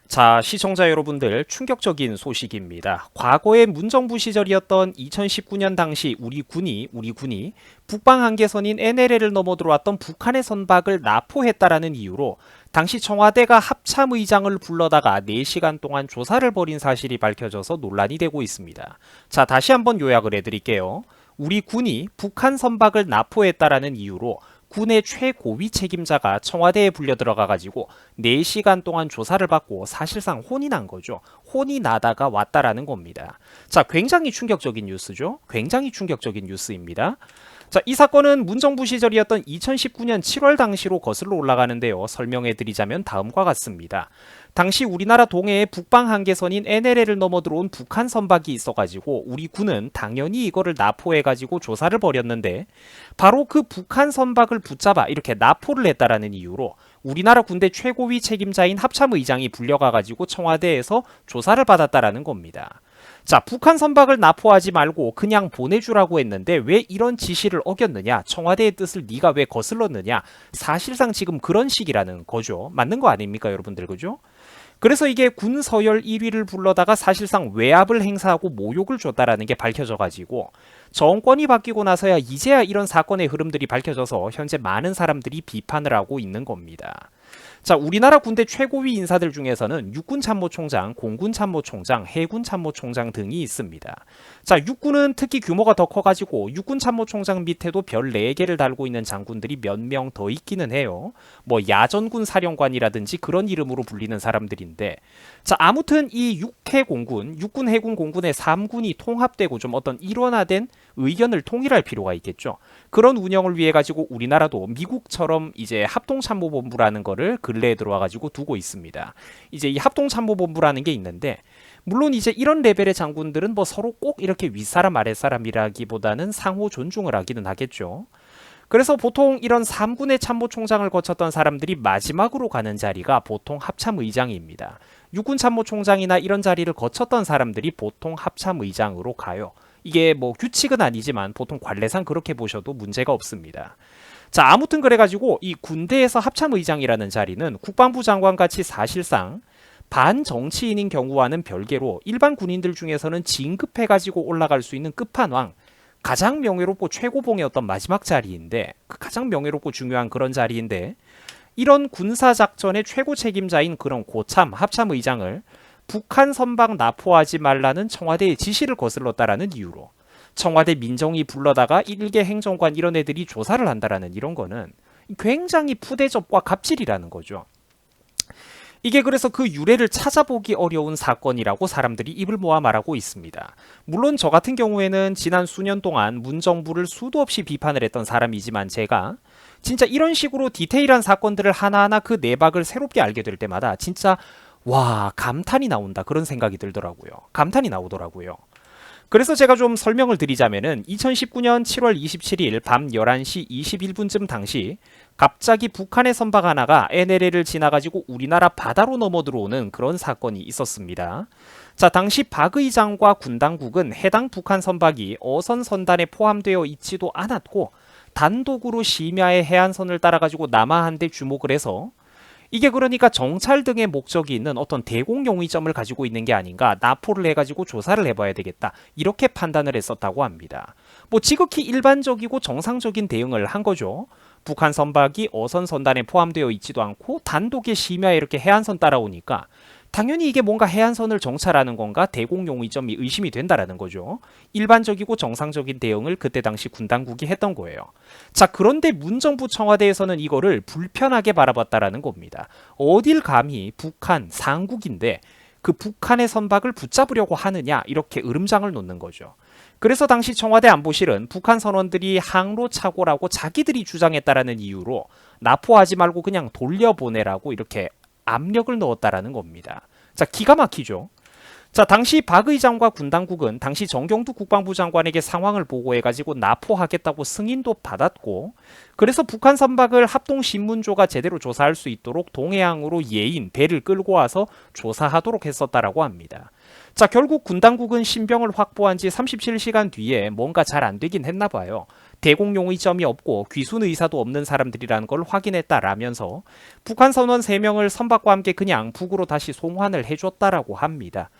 자, 시청자 여러분들 충격적인 소식입니다. 과거의 문정부 시절이었던 2019년 당시 우리 군이 북방 한계선인 NLL을 넘어 들어왔던 북한의 선박을 납포했다라는 이유로 당시 청와대가 합참의장을 불러다가 4시간 동안 조사를 벌인 사실이 밝혀져서 논란이 되고 있습니다. 자, 다시 한번 요약을 해드릴게요. 우리 군이 북한 선박을 납포했다라는 이유로 군의 최고위 책임자가 청와대에 불려 들어가 가지고 4시간 동안 조사를 받고 사실상 혼이 난 거죠. 혼이 나다가 왔다라는 겁니다. 자, 굉장히 충격적인 뉴스죠. 굉장히 충격적인 뉴스입니다. 자, 이 사건은 문정부 시절이었던 2019년 7월 당시로 거슬러 올라가는데요. 설명해 드리자면 다음과 같습니다. 당시 우리나라 동해에 북방 한계선인 NLL을 넘어 들어온 북한 선박이 있어가지고 우리 군은 당연히 이거를 납포해가지고 조사를 벌였는데 바로 그 북한 선박을 붙잡아 이렇게 납포를 했다라는 이유로 우리나라 군대 최고위 책임자인 합참의장이 불려가가지고 청와대에서 조사를 받았다라는 겁니다. 자, 북한 선박을 납포하지 말고 그냥 보내주라고 했는데 왜 이런 지시를 어겼느냐? 청와대의 뜻을 네가 왜 거슬렀느냐? 사실상 지금 그런 식이라는 거죠. 맞는 거 아닙니까, 여러분들, 그죠? 그래서 이게 군 서열 1위를 불러다가 사실상 외압을 행사하고 모욕을 줬다라는 게 밝혀져 가지고 정권이 바뀌고 나서야 이제야 이런 사건의 흐름들이 밝혀져서 현재 많은 사람들이 비판을 하고 있는 겁니다. 자, 우리나라 군대 최고위 인사들 중에서는 육군참모총장, 공군참모총장, 해군참모총장 등이 있습니다. 자, 육군은 특히 규모가 더 커가지고 육군참모총장 밑에도 별 4개를 달고 있는 장군들이 몇 명 더 있기는 해요. 뭐 야전군 사령관이라든지 그런 이름으로 불리는 사람들인데, 자, 아무튼 이 육해공군, 육군, 해군, 공군의 3군이 통합되고 좀 어떤 일원화된 의견을 통일할 필요가 있겠죠. 그런 운영을 위해 가지고 우리나라도 미국처럼 이제 합동참모본부라는 거를 근래에 들어와 가지고 두고 있습니다. 이제 이 합동참모본부라는 게 있는데 물론 이제 이런 레벨의 장군들은 뭐 서로 꼭 이렇게 윗사람 아랫사람이라기보다는 상호 존중을 하기는 하겠죠. 그래서 보통 이런 3군의 참모총장을 거쳤던 사람들이 마지막으로 가는 자리가 보통 합참의장입니다. 육군 참모총장이나 이런 자리를 거쳤던 사람들이 보통 합참의장으로 가요. 이게 뭐 규칙은 아니지만 보통 관례상 그렇게 보셔도 문제가 없습니다. 자, 아무튼 그래가지고 이 군대에서 합참의장이라는 자리는 국방부 장관 같이 사실상 반정치인인 경우와는 별개로 일반 군인들 중에서는 진급해가지고 올라갈 수 있는 끝판왕, 가장 명예롭고 최고봉의 어떤 마지막 자리인데, 가장 명예롭고 중요한 그런 자리인데, 이런 군사작전의 최고 책임자인 그런 고참, 합참의장을 북한 선박 납포하지 말라는 청와대의 지시를 거슬렀다라는 이유로 청와대 민정이 불러다가 일개 행정관 이런 애들이 조사를 한다라는 이런 거는 굉장히 푸대접과 갑질이라는 거죠. 이게 그래서 그 유래를 찾아보기 어려운 사건이라고 사람들이 입을 모아 말하고 있습니다. 물론 저 같은 경우에는 지난 수년 동안 문정부를 수도 없이 비판을 했던 사람이지만 제가 진짜 이런 식으로 디테일한 사건들을 하나하나 그 내박을 새롭게 알게 될 때마다 진짜 와, 감탄이 나온다 그런 생각이 들더라고요. 감탄이 나오더라고요. 그래서 제가 좀 설명을 드리자면은 2019년 7월 27일 밤 11시 21분쯤 당시 갑자기 북한의 선박 하나가 NLL을 지나가지고 우리나라 바다로 넘어 들어오는 그런 사건이 있었습니다. 자, 당시 박 의장과 군 당국은 해당 북한 선박이 어선 선단에 포함되어 있지도 않았고 단독으로 심야의 해안선을 따라가지고 남하한데 주목을 해서 이게 그러니까 정찰 등의 목적이 있는 어떤 대공 용의점을 가지고 있는 게 아닌가, 납포를 해가지고 조사를 해봐야 되겠다 이렇게 판단을 했었다고 합니다. 뭐 지극히 일반적이고 정상적인 대응을 한 거죠. 북한 선박이 어선 선단에 포함되어 있지도 않고 단독의 심야에 이렇게 해안선 따라오니까 당연히 이게 뭔가 해안선을 정찰하는 건가 대공 용의점이 의심이 된다라는 거죠. 일반적이고 정상적인 대응을 그때 당시 군 당국이 했던 거예요. 자, 그런데 문정부 청와대에서는 이거를 불편하게 바라봤다라는 겁니다. 어딜 감히 북한 상국인데 그 북한의 선박을 붙잡으려고 하느냐 이렇게 으름장을 놓는 거죠. 그래서 당시 청와대 안보실은 북한 선원들이 항로 착오라고 자기들이 주장했다라는 이유로 납포하지 말고 그냥 돌려보내라고 이렇게 압력을 넣었다라는 겁니다. 자, 기가 막히죠. 자, 당시 박 의장과 군 당국은 당시 정경두 국방부 장관에게 상황을 보고해가지고 납포하겠다고 승인도 받았고, 그래서 북한 선박을 합동신문조가 제대로 조사할 수 있도록 동해항으로 예인 배를 끌고 와서 조사하도록 했었다라고 합니다. 자, 결국 군 당국은 신병을 확보한 지 37시간 뒤에 뭔가 잘 안 되긴 했나 봐요. 대공용 의점이 없고 귀순 의사도 없는 사람들이라는 걸 확인했다라면서 북한 선원 3명을 선박과 함께 그냥 북으로 다시 송환을 해줬다라고 합니다.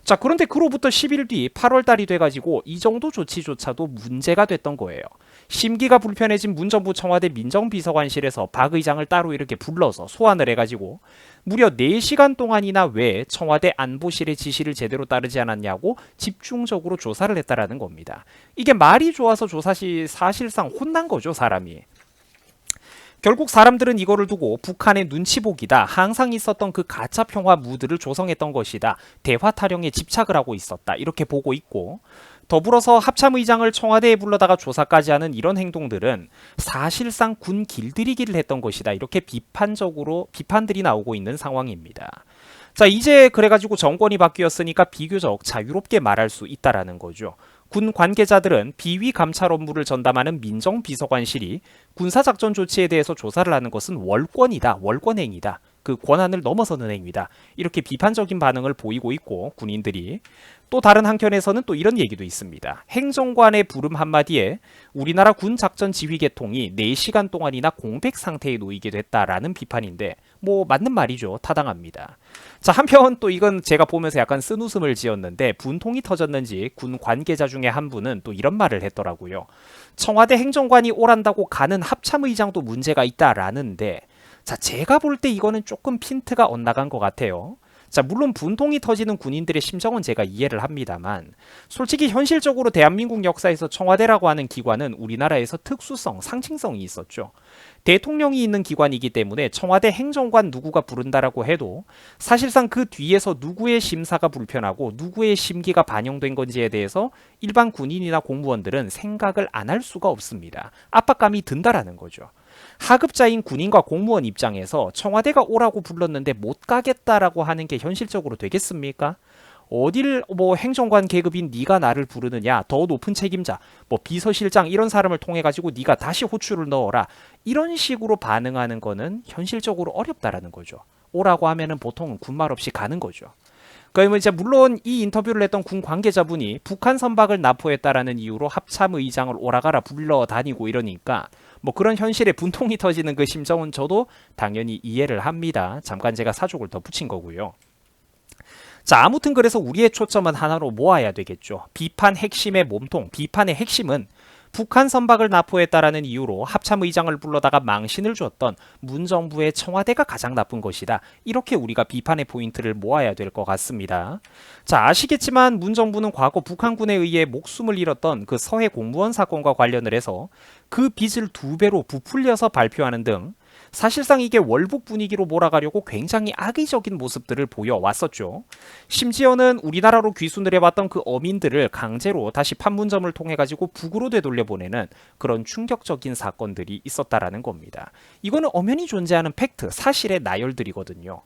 자, 그런데 그로부터 10일 뒤 8월 달이 돼가지고 이 정도 조치조차도 문제가 됐던 거예요. 심기가 불편해진 문정부 청와대 민정비서관실에서 박 의장을 따로 이렇게 불러서 소환을 해가지고 무려 4시간 동안이나 왜 청와대 안보실의 지시를 제대로 따르지 않았냐고 집중적으로 조사를 했다라는 겁니다. 이게 말이 좋아서 조사시 사실상 혼난 거죠, 사람이. 결국 사람들은 이거를 두고 북한의 눈치보기다, 항상 있었던 그 가짜 평화 무드를 조성했던 것이다, 대화 타령에 집착을 하고 있었다, 이렇게 보고 있고, 더불어서 합참의장을 청와대에 불러다가 조사까지 하는 이런 행동들은 사실상 군 길들이기를 했던 것이다, 이렇게 비판들이 나오고 있는 상황입니다. 자, 이제 그래가지고 정권이 바뀌었으니까 비교적 자유롭게 말할 수 있다라는 거죠. 군 관계자들은 비위 감찰 업무를 전담하는 민정비서관실이 군사작전 조치에 대해서 조사를 하는 것은 월권이다, 월권행위다, 그 권한을 넘어서는 행위다, 이렇게 비판적인 반응을 보이고 있고, 군인들이 또 다른 한켠에서는 또 이런 얘기도 있습니다. 행정관의 부름 한마디에 우리나라 군 작전 지휘 계통이 4시간 동안이나 공백 상태에 놓이게 됐다라는 비판인데, 뭐 맞는 말이죠. 타당합니다. 자, 한편 또 이건 제가 보면서 약간 쓴웃음을 지었는데, 분통이 터졌는지 군 관계자 중에 한 분은 또 이런 말을 했더라고요. 청와대 행정관이 오란다고 가는 합참의장도 문제가 있다라는데, 자, 제가 볼 때 이거는 조금 핀트가 엇나간 것 같아요. 자, 물론 분통이 터지는 군인들의 심정은 제가 이해를 합니다만, 솔직히 현실적으로 대한민국 역사에서 청와대라고 하는 기관은 우리나라에서 특수성, 상징성이 있었죠. 대통령이 있는 기관이기 때문에 청와대 행정관 누구가 부른다라고 해도 사실상 그 뒤에서 누구의 심사가 불편하고 누구의 심기가 반영된 건지에 대해서 일반 군인이나 공무원들은 생각을 안 할 수가 없습니다. 압박감이 든다라는 거죠. 하급자인 군인과 공무원 입장에서 청와대가 오라고 불렀는데 못 가겠다라고 하는 게 현실적으로 되겠습니까? 어딜 뭐 행정관 계급인 네가 나를 부르느냐, 더 높은 책임자, 뭐 비서실장 이런 사람을 통해 가지고 네가 다시 호출을 넣어라, 이런 식으로 반응하는 거는 현실적으로 어렵다라는 거죠. 오라고 하면은 보통은 군말 없이 가는 거죠. 그러면 이제 물론 이 인터뷰를 했던 군 관계자분이 북한 선박을 납포했다라는 이유로 합참의장을 오라가라 불러다니고 이러니까 뭐 그런 현실에 분통이 터지는 그 심정은 저도 당연히 이해를 합니다. 잠깐 제가 사족을 덧붙인 거고요. 자, 아무튼 그래서 우리의 초점은 하나로 모아야 되겠죠. 비판 핵심의 몸통, 비판의 핵심은 북한 선박을 납포했다라는 이유로 합참의장을 불러다가 망신을 줬던 문정부의 청와대가 가장 나쁜 것이다. 이렇게 우리가 비판의 포인트를 모아야 될 것 같습니다. 자, 아시겠지만 문정부는 과거 북한군에 의해 목숨을 잃었던 그 서해 공무원 사건과 관련을 해서 그 빚을 2배로 부풀려서 발표하는 등 사실상 이게 월북 분위기로 몰아가려고 굉장히 악의적인 모습들을 보여왔었죠. 심지어는 우리나라로 귀순을 해왔던 그 어민들을 강제로 다시 판문점을 통해 가지고 북으로 되돌려보내는 그런 충격적인 사건들이 있었다라는 겁니다. 이거는 엄연히 존재하는 팩트, 사실의 나열들이거든요.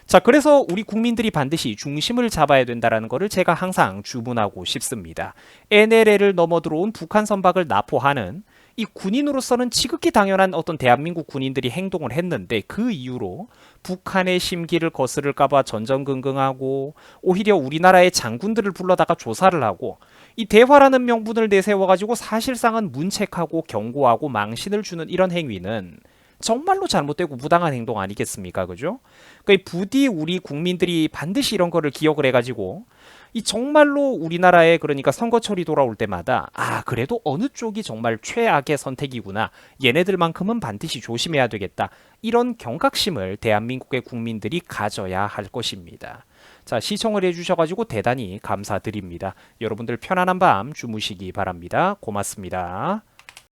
자, 그래서 우리 국민들이 반드시 중심을 잡아야 된다는 것을 제가 항상 주문하고 싶습니다. NLL을 넘어 들어온 북한 선박을 납포하는 이 군인으로서는 지극히 당연한 어떤 대한민국 군인들이 행동을 했는데, 그 이유로 북한의 심기를 거스를까봐 전전긍긍하고 오히려 우리나라의 장군들을 불러다가 조사를 하고 이 대화라는 명분을 내세워가지고 사실상은 문책하고 경고하고 망신을 주는 이런 행위는 정말로 잘못되고 부당한 행동 아니겠습니까? 그죠? 그러니까 부디 우리 국민들이 반드시 이런 거를 기억을 해가지고 이 정말로 우리나라에 그러니까 선거철이 돌아올 때마다 그래도 어느 쪽이 정말 최악의 선택이구나, 얘네들만큼은 반드시 조심해야 되겠다, 이런 경각심을 대한민국의 국민들이 가져야 할 것입니다. 자, 시청을 해주셔가지고 대단히 감사드립니다. 여러분들 편안한 밤 주무시기 바랍니다. 고맙습니다.